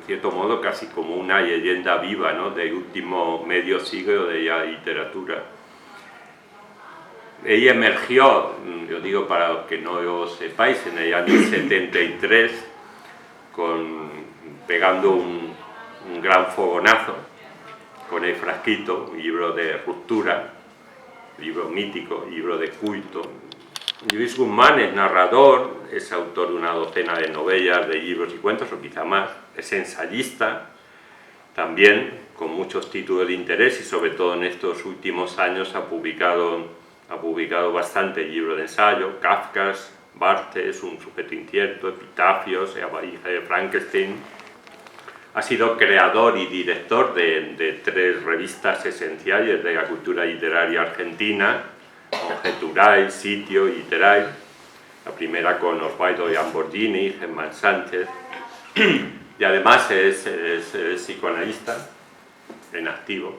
cierto modo casi como una leyenda viva, ¿no?, del último medio siglo de la literatura. Ella emergió, yo digo para los que no lo sepáis, en el año 73, pegando un gran fogonazo con El frasquito, un libro de ruptura, libro mítico, libro de culto. Lluís Guzmán es narrador, es autor de una docena de novelas, de libros y cuentos, o quizá más, es ensayista, también con muchos títulos de interés, y sobre todo en estos últimos años ha publicado bastante libros de ensayo: Kafkas, Barthes, Un sujeto incierto, Epitafios, La valija de Frankenstein. Ha sido creador y director de 3 revistas esenciales de la cultura literaria argentina: Conjetural, Sitio y Literal, la primera con Osvaldo Lamborghini, Germán Sánchez, y además es psicoanalista en activo,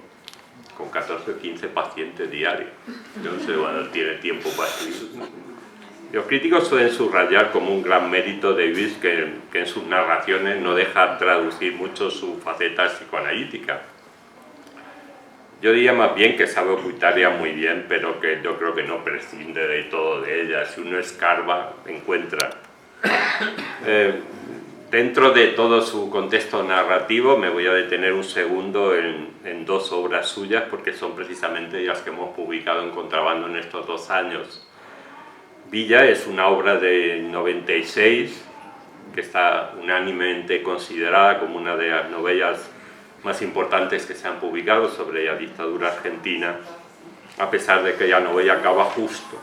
con 14 o 15 pacientes diarios. Entonces, bueno, tiene tiempo para escribir. Los críticos suelen subrayar como un gran mérito de Lluís que en sus narraciones no deja traducir mucho su faceta psicoanalítica. Yo diría más bien que sabe ocultarla muy bien, pero que yo creo que no prescinde de todo de ella. Si uno escarba, encuentra. Dentro de todo su contexto narrativo, me voy a detener un segundo en 2 obras suyas, porque son precisamente las que hemos publicado en Contrabando en estos 2 años. Villa es una obra de 96, que está unánimemente considerada como una de las novelas más importantes que se han publicado sobre la dictadura argentina, a pesar de que la novela acaba justo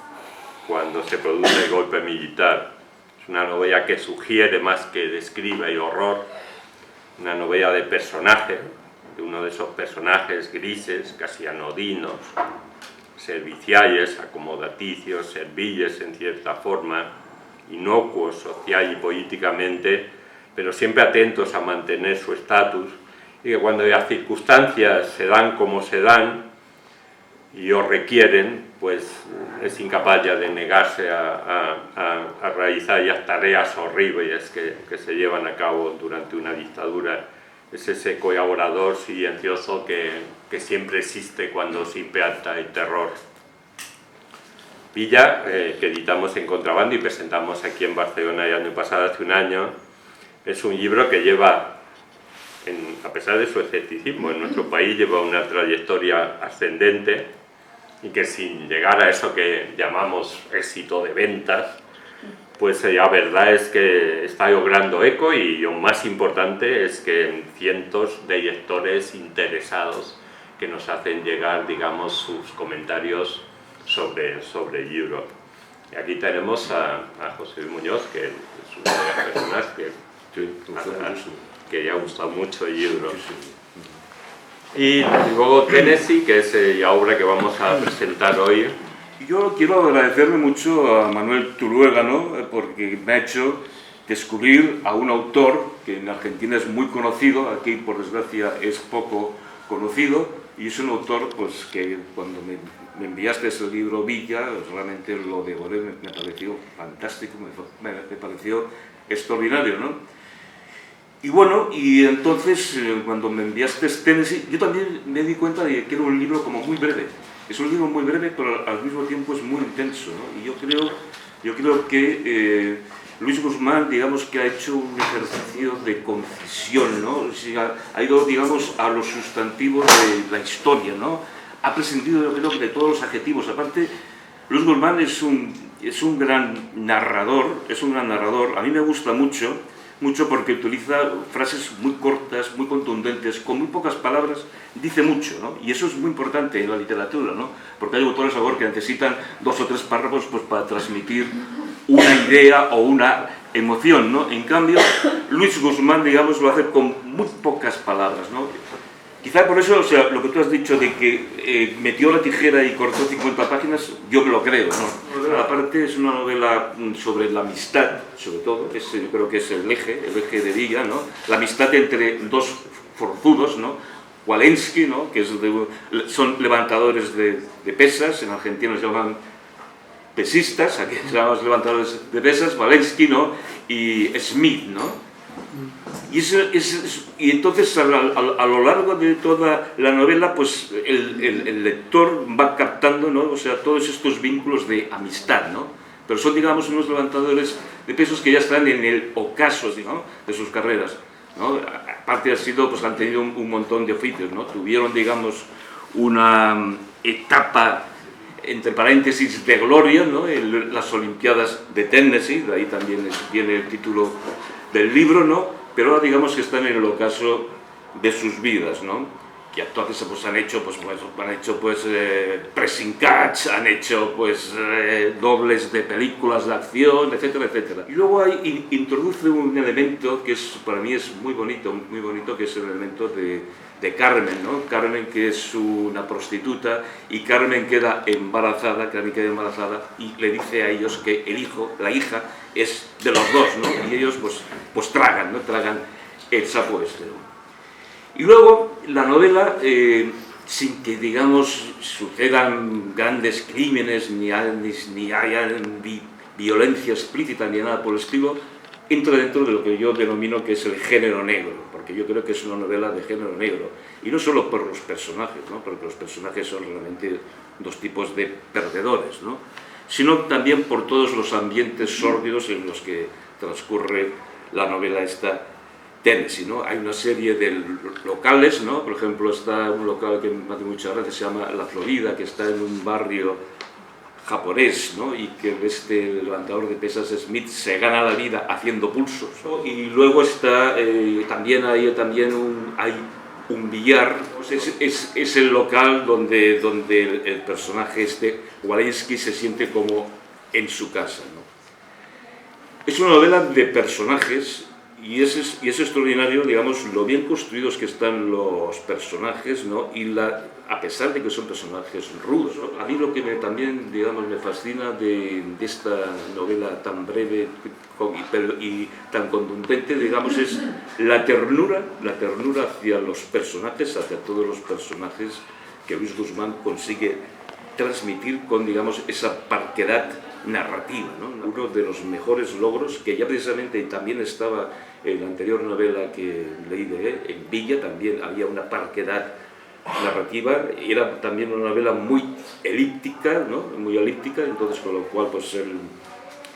cuando se produce el golpe militar. Es una novela que sugiere más que describe el horror, una novela de personajes, de uno de esos personajes grises, casi anodinos, serviciales, acomodaticios, serviles en cierta forma, inocuos social y políticamente, pero siempre atentos a mantener su estatus, y que cuando las circunstancias se dan como se dan y o requieren, pues es incapaz ya de negarse a realizar las tareas horribles que se llevan a cabo durante una dictadura. Es ese colaborador silencioso que siempre existe cuando se impacta el terror. Villa, que editamos en Contrabando y presentamos aquí en Barcelona el año pasado, hace un año, es un libro que lleva, a pesar de su escepticismo, en nuestro país lleva una trayectoria ascendente, y que sin llegar a eso que llamamos éxito de ventas, pues la verdad es que está logrando eco, y lo más importante es que cientos de lectores interesados que nos hacen llegar, digamos, sus comentarios sobre el libro. Y aquí tenemos a José Luis Muñoz, que es una de las personas que le ha gustado mucho el libro. Y luego Tennessee, que es la obra que vamos a presentar hoy. Yo quiero agradecerle mucho a Manuel Tuluega, ¿no?, porque me ha hecho descubrir a un autor que en Argentina es muy conocido, aquí por desgracia es poco conocido, y es un autor pues, que cuando me enviaste ese libro Villa, realmente lo devoré, me pareció fantástico, me pareció extraordinario, ¿no? Y bueno, y entonces cuando me enviaste Tennessee, yo también me di cuenta de que era un libro como muy breve. Es un libro muy breve, pero al mismo tiempo es muy intenso, ¿no? Y yo creo que Lluís Guzmán, digamos que ha hecho un ejercicio de concisión, ¿no? O sea, ha ido, digamos, a los sustantivos de la historia, ¿no? Ha prescindido, yo creo, de todos los adjetivos. Aparte, Lluís Guzmán es un gran narrador, a mí me gusta mucho porque utiliza frases muy cortas, muy contundentes, con muy pocas palabras, dice mucho, ¿no? Y eso es muy importante en la literatura, ¿no? Porque hay autores ahora que necesitan 2 o 3 párrafos pues, para transmitir una idea o una emoción, ¿no? En cambio, Lluís Guzmán, digamos, lo hace con muy pocas palabras, ¿no? Quizá por eso, o sea, lo que tú has dicho de que metió la tijera y cortó 50 páginas, yo me lo creo, ¿no? Aparte es una novela sobre la amistad, sobre todo, yo creo que es el eje de Villa, ¿no? La amistad entre 2 forzudos, ¿no? Walensky, ¿no?, que son levantadores de pesas, en Argentina se llaman pesistas, aquí se llaman levantadores de pesas, Walensky, ¿no?, y Smith, ¿no? Y entonces a lo largo de toda la novela, pues el lector va captando, ¿no? O sea, todos estos vínculos de amistad, ¿no? Pero son, digamos, unos levantadores de pesos que ya están en el ocaso, digamos, de sus carreras, ¿no? Aparte pues han tenido un montón de oficios, ¿no? Tuvieron, digamos, una etapa, entre paréntesis, de gloria, ¿no? Las Olimpiadas de Tennessee, de ahí también viene el título del libro, ¿no? Pero ahora digamos que están en el ocaso de sus vidas, ¿no? Que entonces pues, han hecho pressing catch, han hecho dobles de películas de acción, etcétera, etcétera. Y luego introduce un elemento que para mí es muy bonito, que es el elemento de Carmen, ¿no? Carmen, que es una prostituta, y Carmen queda embarazada, y le dice a ellos que la hija es de los dos, ¿no? Y ellos pues tragan, ¿no? Tragan el sapo este, ¿no? Y luego la novela, sin que, digamos, sucedan grandes crímenes, ni haya violencia explícita, ni nada por el estilo, entra dentro de lo que yo denomino que es el género negro, porque yo creo que es una novela de género negro, y no solo por los personajes, ¿no? Porque los personajes son realmente dos tipos de perdedores, ¿no? Sino también por todos los ambientes sórdidos en los que transcurre la novela esta Tennessee, ¿no? Hay una serie de locales, ¿no? Por ejemplo, está un local que me hace mucha gracia, se llama La Florida, que está en un barrio japonés, ¿no? Y que este levantador de pesas Smith se gana la vida haciendo pulsos, ¿no? Y luego está, hay un billar, pues es el local donde el personaje Walensky se siente como en su casa, ¿no? Es una novela de personajes. Y es extraordinario, digamos, lo bien construidos que están los personajes, ¿no? Y a pesar de que son personajes rudos, ¿no? A mí lo que también, digamos, me fascina de esta novela tan breve y tan contundente, digamos, es la ternura hacia los personajes, hacia todos los personajes que Luis Guzmán consigue transmitir con, digamos, esa parquedad narrativa, ¿no? Uno de los mejores logros, que ya precisamente también estaba en la anterior novela que leí de él, en Villa también había una parquedad narrativa, era también una novela muy elíptica, ¿no? Muy elíptica, entonces con lo cual pues el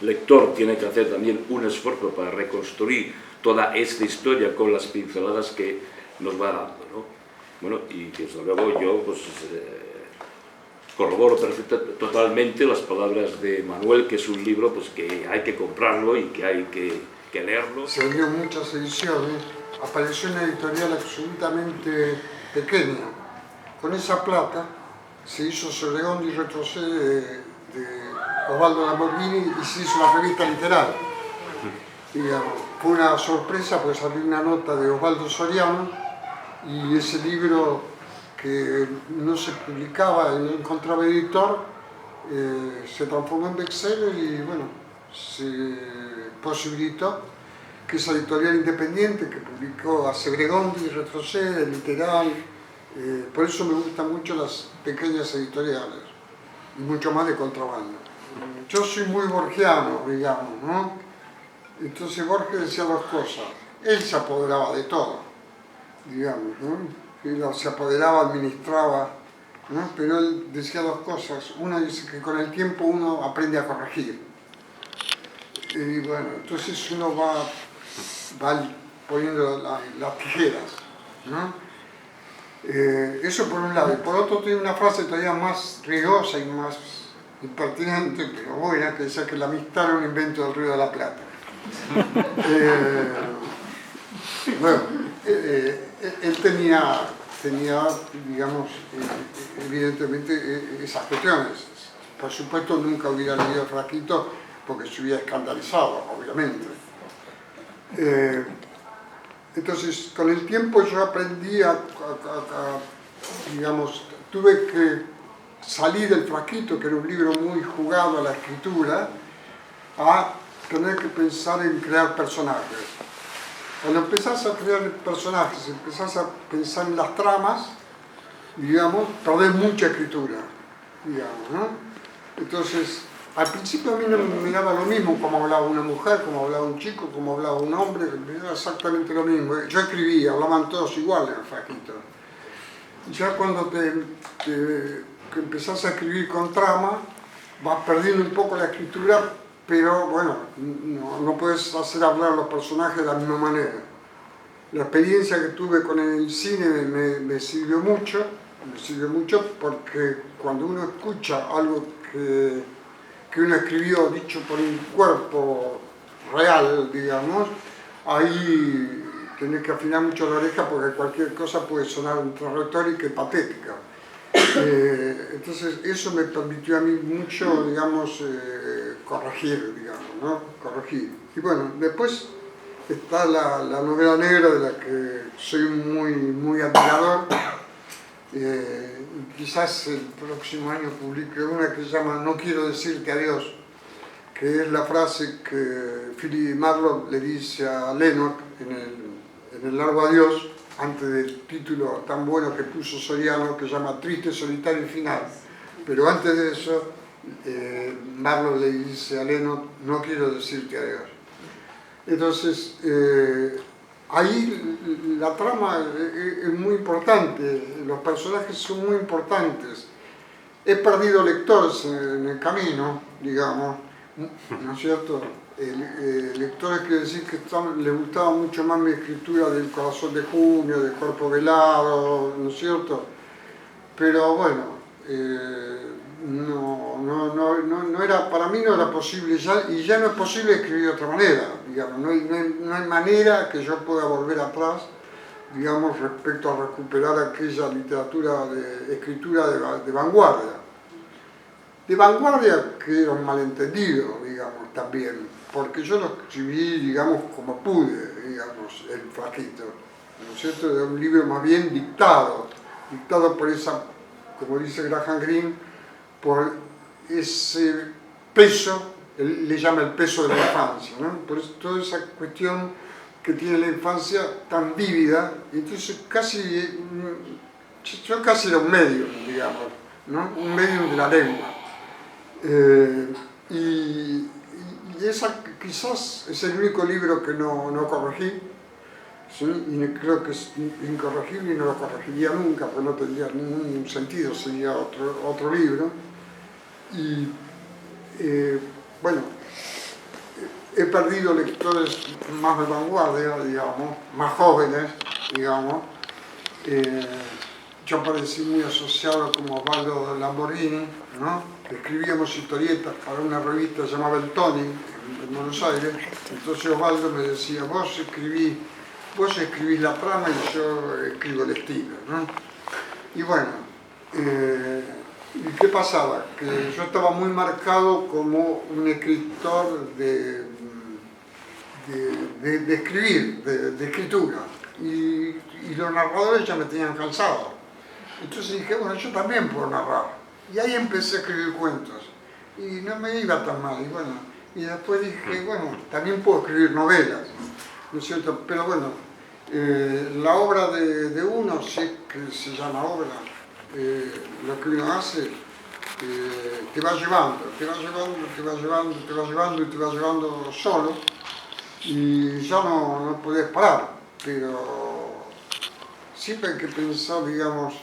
lector tiene que hacer también un esfuerzo para reconstruir toda esta historia con las pinceladas que nos va dando, ¿no? Bueno, y desde luego yo pues corroboro totalmente las palabras de Manuel, que es un libro pues, que hay que comprarlo y que hay que leerlo. Se vendió muchas ediciones, apareció una editorial absolutamente pequeña. Con esa plata se hizo Segregondi y Retrocede de Osvaldo Lamborghini y se hizo la revista literal. Digamos, fue una sorpresa porque salió una nota de Osvaldo Soriano y ese libro que no se publicaba y no encontraba editor, se transformó en bestseller y bueno, se posibilitó que esa editorial independiente que publicó a Segregondi, Retrocede, Literal, por eso me gustan mucho las pequeñas editoriales, y mucho más de contrabando. Yo soy muy borgiano, digamos, ¿no? Entonces Borges decía dos cosas, él se apoderaba de todo, digamos, ¿no? Él se apoderaba, administraba, ¿no? Pero él decía dos cosas. Una dice que con el tiempo uno aprende a corregir. Y bueno, entonces uno va poniendo las tijeras, ¿no? Eso por un lado. Y por otro tiene una frase todavía más riesgosa y más impertinente, pero buena, que decía que la amistad era un invento del Río de la Plata. Bueno, él tenía, digamos, evidentemente esas cuestiones. Por supuesto nunca hubiera leído Frasquito porque se hubiera escandalizado, obviamente. Entonces, con el tiempo yo aprendí digamos, tuve que salir del Frasquito, que era un libro muy jugado a la escritura, a tener que pensar en crear personajes. Cuando empezás a crear personajes, empezás a pensar en las tramas, digamos, perdés mucha escritura, digamos, ¿no? Entonces, Al principio a mí no me daba lo mismo como hablaba una mujer, como hablaba un chico, como hablaba un hombre, me daba exactamente lo mismo. Yo escribía, hablaban todos iguales el frasquito. Ya cuando que empezás a escribir con trama, vas perdiendo un poco la escritura, pero bueno, no puedes hacer hablar a los personajes de la misma manera. La experiencia que tuve con el cine me sirvió mucho porque cuando uno escucha algo que uno escribió dicho por un cuerpo real, digamos, ahí tenés que afinar mucho la oreja porque cualquier cosa puede sonar entre retórica y patética. Entonces eso me permitió a mí mucho, digamos, corregir, digamos, ¿no? Corregir. Y bueno, después está la novela negra de la que soy muy admirador. Quizás el próximo año publique una que se llama No quiero decirte adiós, que es la frase que Philip Marlowe le dice a Lennox en el largo adiós, antes del título tan bueno que puso Soriano, que se llama Triste, solitario y final. Pero antes de eso, Marlowe le dice a Lennox, no quiero decirte adiós. Entonces, ahí la trama es muy importante, los personajes son muy importantes. He perdido lectores en el camino, digamos, ¿no es cierto? Lectores quiere decir que les gustaba mucho más mi escritura del Corazón de Junio, del Cuerpo Velado, ¿no es cierto? Pero bueno, no era, para mí no era posible ya, y ya no es posible escribir de otra manera, digamos, no hay manera que yo pueda volver atrás, digamos, respecto a recuperar aquella literatura de escritura de vanguardia. De vanguardia que era un malentendido, digamos, también, porque yo lo escribí, digamos, como pude, digamos, el frasquito, ¿no es cierto? De un libro más bien dictado por esa, como dice Graham Greene, por ese peso, él le llama el peso de la infancia, ¿no? Por eso toda esa cuestión que tiene la infancia tan vívida, entonces yo casi era un medio, digamos, ¿no? Un medio de la lengua. Y esa quizás es el único libro que no corregí, ¿sí? Y creo que es incorregible y no lo corregiría nunca, porque no tendría ningún sentido, sería otro libro. Y bueno, he perdido lectores más de vanguardia, digamos, más jóvenes, digamos. Yo aparecí muy asociado con Osvaldo Lamborghini, ¿no? Escribíamos historietas para una revista llamada El Tony, en Buenos Aires. Entonces Osvaldo me decía, vos escribís la trama y yo escribo el estilo, ¿no? Y bueno, ¿y qué pasaba? Que yo estaba muy marcado como un escritor de escribir, de escritura. Y los narradores ya me tenían cansado. Entonces dije, bueno, yo también puedo narrar. Y ahí empecé a escribir cuentos. Y no me iba tan mal. Y bueno, y después dije, bueno, también puedo escribir novelas, ¿no es cierto? Pero bueno, la obra de uno, sé que se llama obra, lo que uno hace, te va llevando y te va llevando solo. Y ya no podés parar, pero siempre hay que pensar, digamos,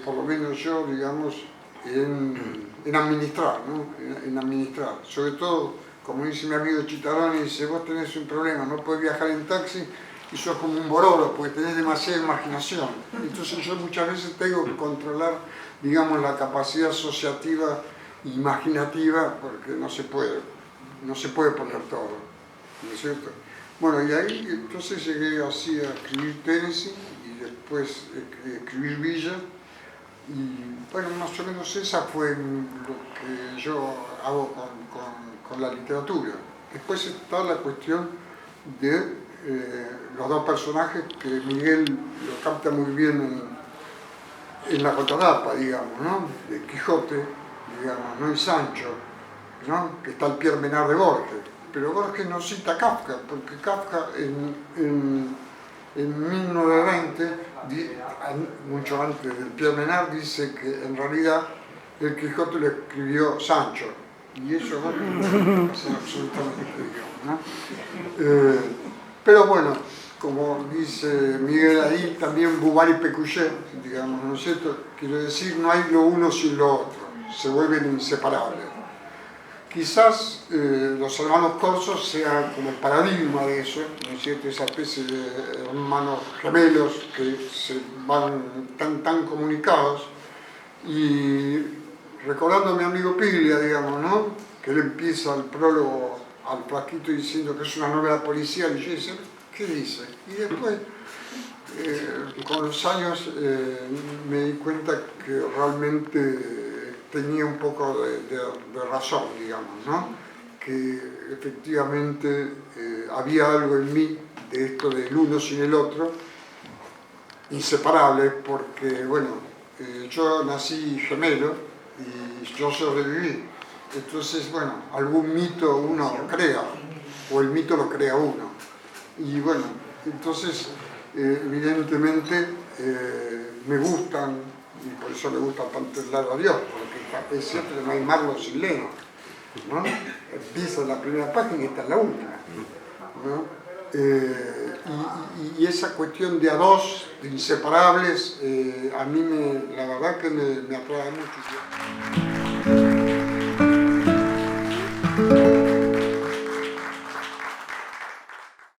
por lo menos yo, digamos, en administrar, ¿no? En administrar. Sobre todo, como dice mi amigo Chitaroni, dice, vos tenés un problema, no podés viajar en taxi y sos como un bororo, porque tenés demasiada imaginación. Entonces yo muchas veces tengo que controlar, digamos, la capacidad asociativa, imaginativa, porque no se puede poner todo, ¿no es cierto? Bueno, y ahí entonces llegué así a escribir Tennessee y después escribir Villa. Y bueno, más o menos esa fue lo que yo hago con la literatura. Después está la cuestión de los dos personajes que Miguel lo capta muy bien en la contratapa, digamos, ¿no? De Quijote, digamos, ¿no? Y Sancho, ¿no? Que está el Pierre Menard de Borges. Pero Borges no cita a Kafka, porque Kafka en 1920, mucho antes del Pierre Menard, dice que en realidad el Quijote lo escribió Sancho, y eso no pasa absolutamente, digamos, ¿no? Pero bueno, como dice Miguel ahí, también Bouvard y Pécuchet, digamos, ¿no es cierto? Quiero decir, no hay lo uno sin lo otro, se vuelven inseparables. Quizás los hermanos Corsos sean como el paradigma de eso, ¿no es cierto? Esa especie de hermanos gemelos que se van tan comunicados. Y recordando a mi amigo Piglia, digamos, ¿no? Que él empieza el prólogo al Frasquito diciendo que es una novela policial, y yo decía, ¿qué dice? Y después, con los años, me di cuenta que realmente tenía un poco de razón, digamos, ¿no? Que efectivamente había algo en mí de esto del uno sin el otro, inseparable, porque, bueno, yo nací gemelo y yo sobreviví. Entonces, bueno, algún mito uno crea, o el mito lo crea uno. Y bueno, entonces, evidentemente, me gustan, y por eso le gusta tanto el lado a Dios, porque es cierto que no hay Marlo sin Leno, ¿no? Empieza en la primera página y está en la última, ¿no? Y esa cuestión de a dos, de inseparables, a mí la verdad que me atrae mucho.